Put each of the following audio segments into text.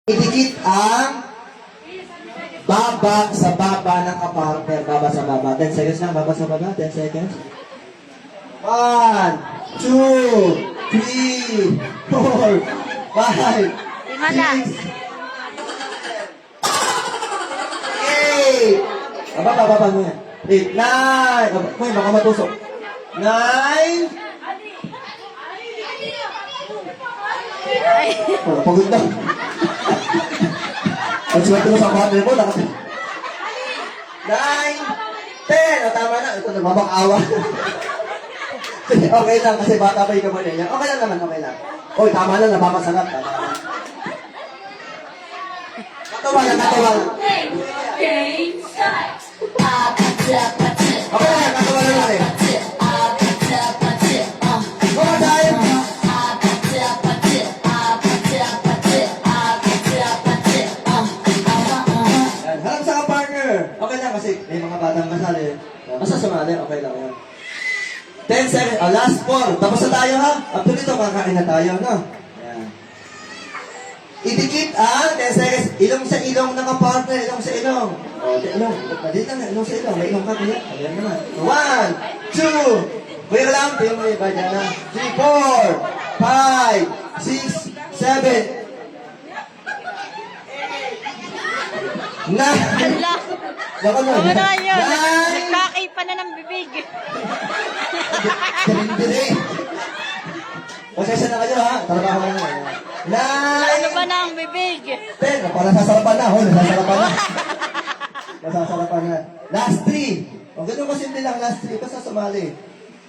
Idikit ang baba sa baba ng kapartner. Baba sa baba. 10 seconds lang. Baba sa baba. 10 seconds. 1, 2, 3, 4, 5, 6, 8. Baba mo yan. 8, 9. Uy, baka matusok. 9. Oh, pagod na. Ang swerte mo sa partner mo, 9, 10. O, tama na. Ito, nababang-awa. Okay lang, kasi bata pa yung kamay niya. Okay lang naman, okay lang. Oy, tama lang, napapasalat. Tama lang. Katawa lang. Okay lang, katawa lang natin. One time. Yan, harap sa ka-partner. Okay lang kasi may mga batang kasali. Basta sumali, okay lang yan. 10 seconds, last 4. Tapos na tayo ha. Up to dito, kakain na tayo, no? Yan. Idikit ang 10 seconds. Ilong sa ilong ng kapartner, ilong sa ilong. O, ilong. Madali lang, ilong sa ilong. May ilong ka, kuya. Ayan naman. 1, 2. Kuya lang, tayo mo iba dyan na. 3, 4, 5, 6, 7, 9. Ala! Baka mo. Ano naman yun? 9. Nagkakay pa na ng bibig. Dili. Pasensya na kayo ha. Trabaho mo na. 9. Ano ba na ang bibig? 10. Parang sasarapan na. Nasasarapan na. Nasasarapan na. Last 3. O ganun kasimple lang. Last 3. Basta sumali.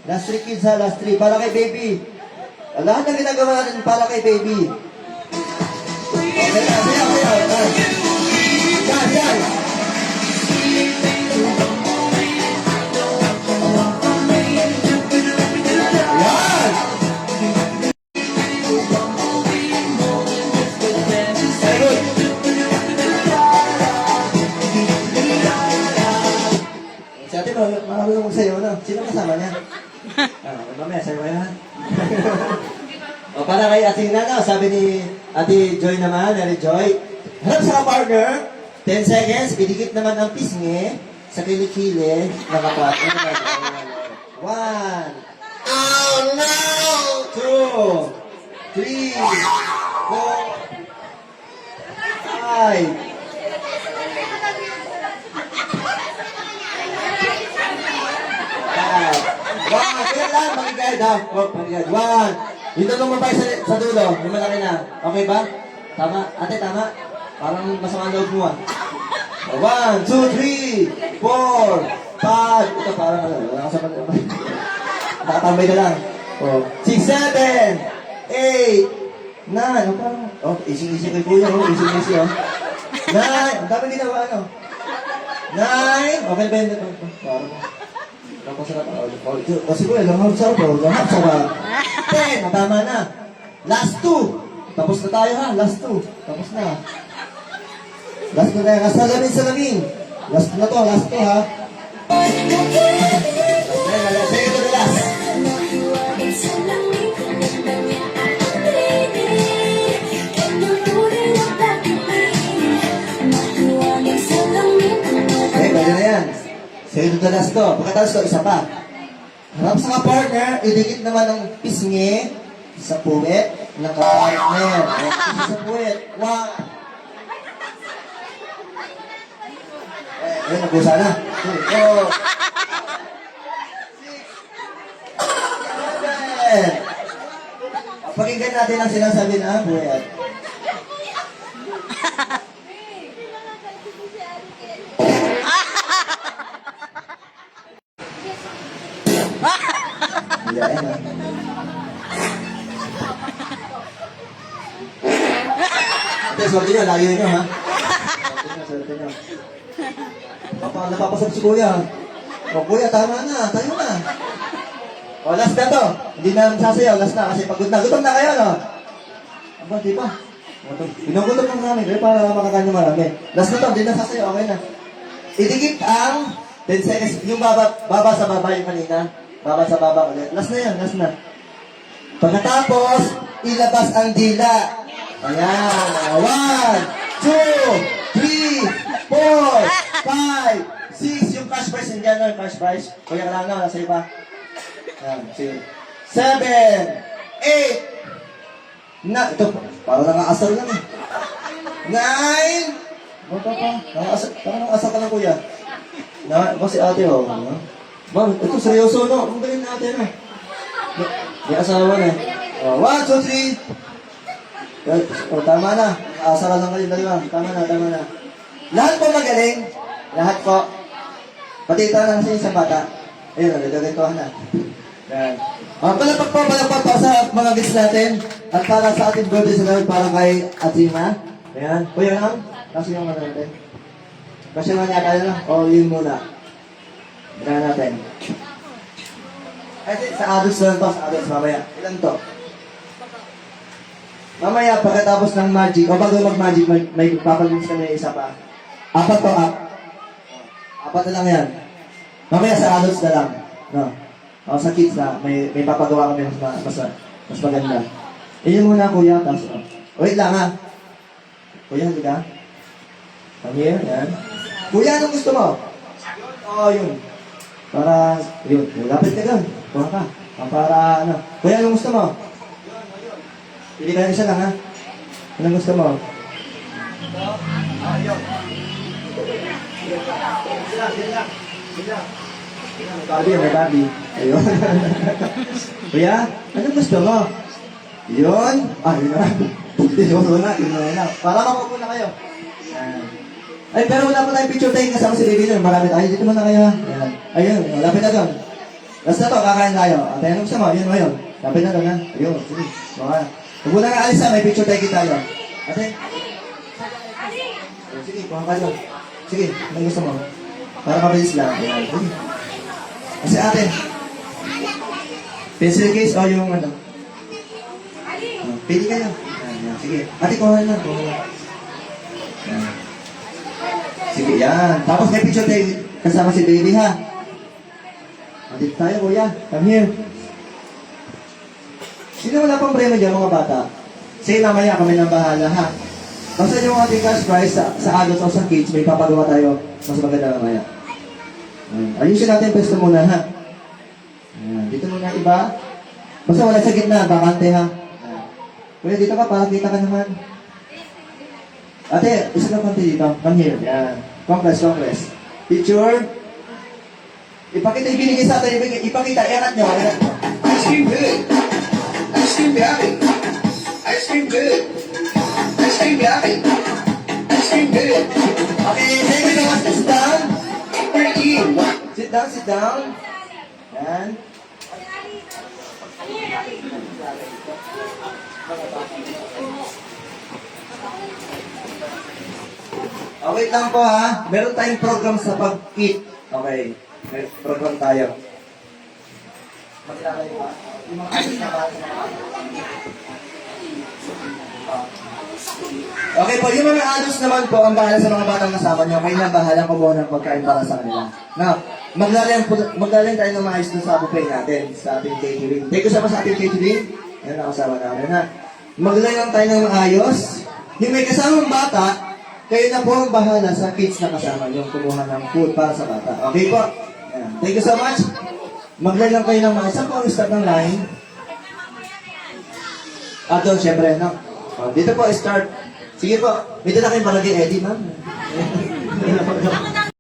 Last 3 kids ha. Last 3. Para kay baby. Lahat na ginagawa natin para kay baby. Okay na. Sayaw. Yan. Yan. Very good. Si ate, marunong magsayo na. Sino kasama niya? Mamaya, sayo kayo ha? O, para kay ating nana, sabi ni Ate Joy naman, Mary Joy, harap sa partner, 10 seconds, idikit naman ang pisngi sa kilikili ng kapatid. 1. Oh no! 2, 3, 4, 5. Kaya lang, makigayad ha. Makigayad. 1. Yung tulong mabay sa dulo, yung malaki na. Okay ba? Tama? Ate, tama? Parang masama ang loob mo 1, 2, 3, 4, 5. Ito parang wala ka sa pag-abay. Nakatambay ka lang. 6, 7, 8, 9. Parang, easy-easy kay kuya. Easy-easy 9. Ang dami ginawa, 9. Okay ba yun? Parang, napasarap. Kasi kuya, langhap sarap. Langhap sarap. 10. Tama na. Last 2. Tapos na tayo ha. Last 2. Tapos na. Last na tayo. Salamin. Last na to. Last 2 ha. Sige to the last. Okay, pwede na yan. Sige to the last to. Pagkatapos to, isa pa. Harap sa ka-partner, idikit naman ang pisngi sa puwet ng ka-partner. Sa puwet. 1. Ayun, nagpusa na. 2, 4, 6, 7. Pakinggan natin ang sinasabi na buhay. Yan ha. Ate, swerte nyo, layo nyo ha. Swerte nyo. Napapasab si kuya. O kuya, tama na. Tayo na. O, last na to. Hindi na sasayaw. Last na kasi pagod na. Gutom na kayo, no? Aba, di ba? Pinugutom lang namin kayo para makakain nyo marami. Last na to. Hindi na sasayaw. Okay na. Idikit ang 10 seconds. Yung baba sa baba yung kanina. Baba sa baba ulit. Last na yan. Last na. Pagkatapos, ilabas ang dila. Ayan. 1, 2, 3, 4, 5, 6. Yung cash prize, hindi yan, no? Cash prize. Kuya ka lang, no? Nasa iba. Ayan, sige. 7, 8. Ito, parang nangaasar lang eh. 9. Parang nangaasar ka lang, kuya. Kasi ate, oh. Ma'am, ito seryoso, no? Ang galing na ate, no? May asawa na. 1, 2, 3. Tama na. Asaran lang kayo dalawa. Tama na. Lahat po magaling. Lahat po. Pati ito lang sa isang bata. Ayun, nagagagantuhan na. Yan. Palapag po sa mga guests natin. At para sa ating birthday sa gawin, para kay Atima. Ayan. Kuya lang. Kasi yung ano natin. Kasi naman yata yun lang. O, yun muna. Tignan natin. Ay, sa adults lang to. Sa adults, mamaya. Ilan to? Mamaya, pagkatapos ng magic, o bago mag-magic, may papalinis kami isa pa. 4 to, 4 na lang yan. Mamaya sa adults na lang. No? O sa kids na, may papagawa kami mas maganda. Iyon muna, kuya. Tapos, wait lang, ha? Kuya, hindi ka? Come here, yan. Kuya, anong gusto mo? Oo, yun. Para, yun. Lapit ka doon. Kuha ka. Para, ano. Kuya, anong gusto mo? Pili ka isa lang, ha? Anong gusto mo? May babi. Ayun. Kuya, anong gusto mo? Yun. Yun na. Yun na. Para makupo na kayo. Ay, pero wala pa tayong picture tayo kasama si Baby Ner. Marami tayo. Dito muna kayo, ha? Ayan. Ayun, lapit na doon. Basta to, kakain tayo. At anong gusto mo? Yun mo yun. Lapit na doon, ha? Ayun, sige. Mga. Huwag mo na nga alis, ha? May picture tayo tayo. Ate? Sige, kuha ka doon. Sige, anong gusto mo? Para mabilis lang. Ayan, sige. Kasi ate, pencil case o yung ano? Pili kayo. Ayan, sige. Ate, kuha na. Ayan. Sige, yan. Tapos may picture tayo kasama si Baby, ha? Dito tayo, kuya. Come here. Sino wala pang premyo dyan, mga bata? Sige, mamaya kami nang bahala, ha? Basta yung ating cash prize sa adults o sa kids, may papagawa tayo. Mas maganda mamaya. Ayusin natin yung pwesto muna, ha? Ayan. Dito muna iba. Basta wala sa gitna, bakante, ha? Ayan. Kuya, dito ka, para kita ka naman. Ate, isa na konti dito. Come here. Yan. Compress. Picture. Ipakita yung binigay sa atin. Ipakita. Iangat nyo. Ice cream good. Ice cream yummy. Ice cream good. Ice cream yummy. Ice cream good. Okay, thank you so much. Sit down. We're eating. Sit down. Yan. Wait lang po, ha. Meron tayong program sa pag-eat. Okay. May program tayo. Maglalay ba? Yung mga alis na bata. Okay po, yung mga alos naman po ang bahala sa mga batang kasama nyo. Kayo na bahala kumuha ng pagkain para sa kanila. Now, maglalay tayo ng maayos dun sa buffet natin, sa ating catering. Take usama sa ating catering. Yan ang kasama namin, ha. Maglalay lang tayo ng maayos. Yung may kasamang bata, kayo na po ang bahala sa kids na kasama nyo kumuha ng food para sa bata. Okay po? Ayan. Thank you so much. Mag-line lang kayo ng mga isa po ang start ng line. Doon, syempre, no? Dito po, start. Sige po. Dito na kayo palagi, Eddie, ma'am.